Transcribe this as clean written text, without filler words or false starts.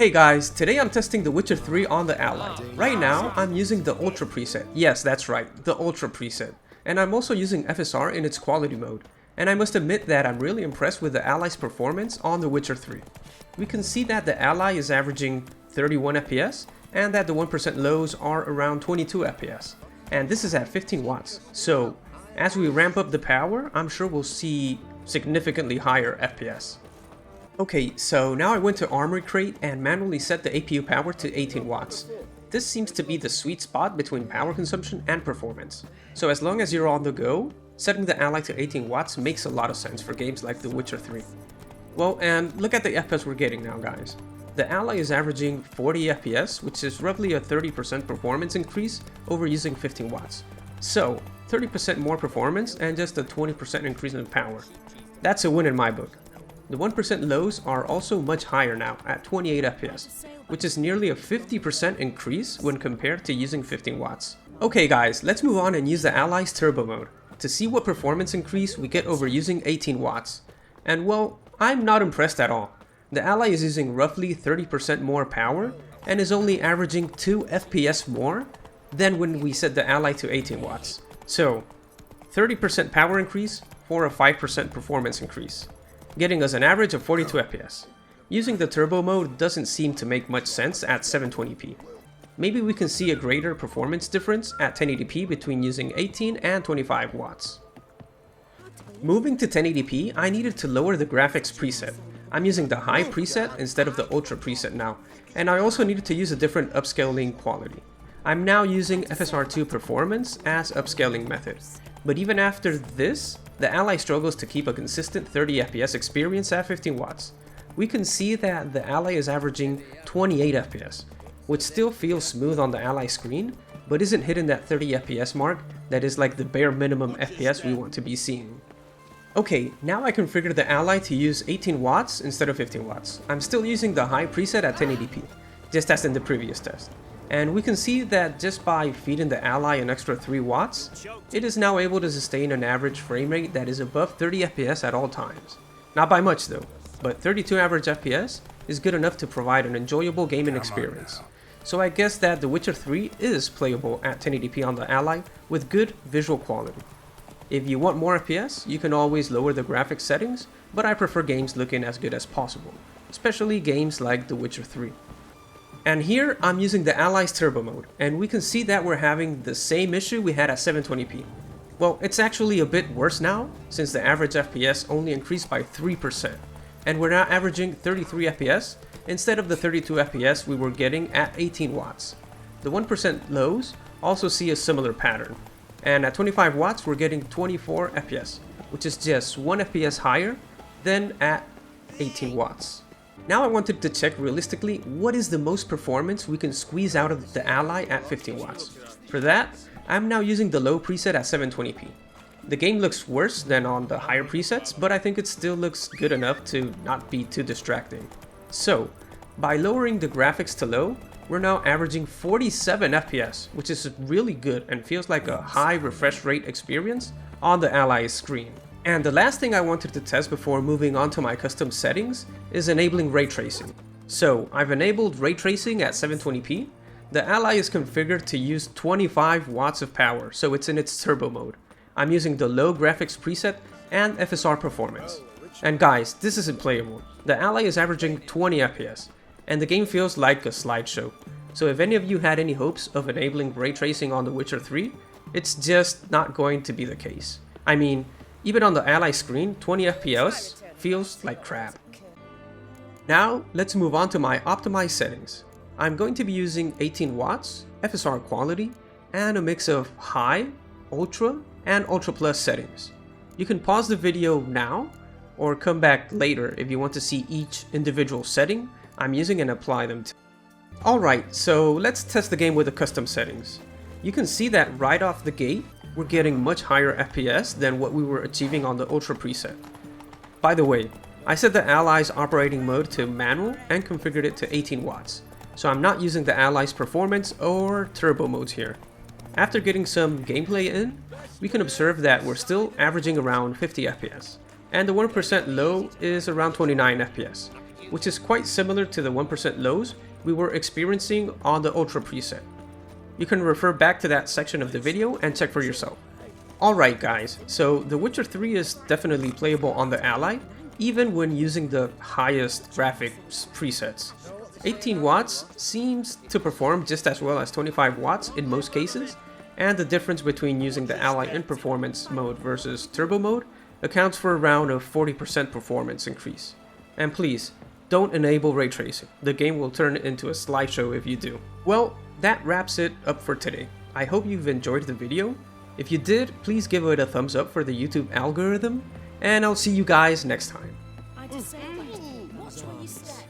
Hey guys, today I'm testing The Witcher 3 on the Ally. Right now, I'm using the Ultra preset. Yes, that's right, the Ultra preset. And I'm also using FSR in its quality mode. And I must admit that I'm really impressed with the Ally's performance on The Witcher 3. We can see that the Ally is averaging 31 FPS, and that the 1% lows are around 22 FPS. And this is at 15 watts. So, as we ramp up the power, I'm sure we'll see significantly higher FPS. Okay, so now I went to Armory Crate and manually set the APU power to 18 watts. This seems to be the sweet spot between power consumption and performance. So as long as you're on the go, setting the Ally to 18 watts makes a lot of sense for games like The Witcher 3. Well, and look at the FPS we're getting now, guys. The Ally is averaging 40 FPS, which is roughly a 30% performance increase over using 15 watts. So, 30% more performance and just a 20% increase in power. That's a win in my book. The 1% lows are also much higher now at 28 FPS, which is nearly a 50% increase when compared to using 15 watts. Okay guys, let's move on and use the Ally's turbo mode to see what performance increase we get over using 18 watts. And well, I'm not impressed at all. The Ally is using roughly 30% more power and is only averaging 2 FPS more than when we set the Ally to 18 watts. So, 30% power increase for a 5% performance increase, getting us an average of 42 FPS. Using the turbo mode doesn't seem to make much sense at 720p. Maybe we can see a greater performance difference at 1080p between using 18 and 25 watts. Moving to 1080p, I needed to lower the graphics preset. I'm using the high preset instead of the ultra preset now, and I also needed to use a different upscaling quality. I'm now using FSR Performance as upscaling method, but even after this, the Ally struggles to keep a consistent 30 FPS experience at 15 watts. We can see that the Ally is averaging 28 FPS, which still feels smooth on the Ally screen, but isn't hitting that 30 FPS mark that is like the bare minimum FPS we want to be seeing. Okay, now I configured the Ally to use 18 watts instead of 15 watts. I'm still using the high preset at 1080p, just as in the previous test. And we can see that just by feeding the Ally an extra 3 watts, it is now able to sustain an average frame rate that is above 30 FPS at all times. Not by much though, but 32 average FPS is good enough to provide an enjoyable gaming experience. So I guess that The Witcher 3 is playable at 1080p on the Ally with good visual quality. If you want more FPS, you can always lower the graphics settings, but I prefer games looking as good as possible, especially games like The Witcher 3. And here I'm using the Ally's turbo mode, and we can see that we're having the same issue we had at 720p. Well, it's actually a bit worse now, since the average FPS only increased by 3%, and we're now averaging 33 FPS instead of the 32 FPS we were getting at 18 watts. The 1% lows also see a similar pattern, and at 25 watts we're getting 24 FPS, which is just 1 FPS higher than at 18 watts. Now I wanted to check realistically what is the most performance we can squeeze out of the Ally at 15 watts. For that, I'm now using the low preset at 720p. The game looks worse than on the higher presets, but I think it still looks good enough to not be too distracting. So, by lowering the graphics to low, we're now averaging 47 FPS, which is really good and feels like a high refresh rate experience on the Ally's screen. And the last thing I wanted to test before moving on to my custom settings is enabling ray tracing. So I've enabled ray tracing at 720p. The Ally is configured to use 25 watts of power, so it's in its turbo mode. I'm using the low graphics preset and FSR Performance. And guys, this isn't playable. The Ally is averaging 20 FPS, and the game feels like a slideshow. So if any of you had any hopes of enabling ray tracing on The Witcher 3, it's just not going to be the case. I mean, even on the Ally screen, 20 FPS feels like crap. Now, let's move on to my optimized settings. I'm going to be using 18 watts, FSR Quality, and a mix of High, Ultra, and Ultra Plus settings. You can pause the video now, or come back later if you want to see each individual setting I'm using and apply them to. Alright, so let's test the game with the custom settings. You can see that right off the gate, we're getting much higher FPS than what we were achieving on the Ultra preset. By the way, I set the Ally's operating mode to manual and configured it to 18 watts, so I'm not using the Ally's performance or turbo modes here. After getting some gameplay in, we can observe that we're still averaging around 50 FPS, and the 1% low is around 29 FPS, which is quite similar to the 1% lows we were experiencing on the Ultra preset. You can refer back to that section of the video and check for yourself. Alright guys, so The Witcher 3 is definitely playable on the Ally, even when using the highest graphics presets. 18 watts seems to perform just as well as 25 watts in most cases, and the difference between using the Ally in performance mode versus turbo mode accounts for around a 40% performance increase. And please, don't enable ray tracing. The game will turn into a slideshow if you do. Well, that wraps it up for today. I hope you've enjoyed the video. If you did, please give it a thumbs up for the YouTube algorithm, and I'll see you guys next time. I just watch what you say.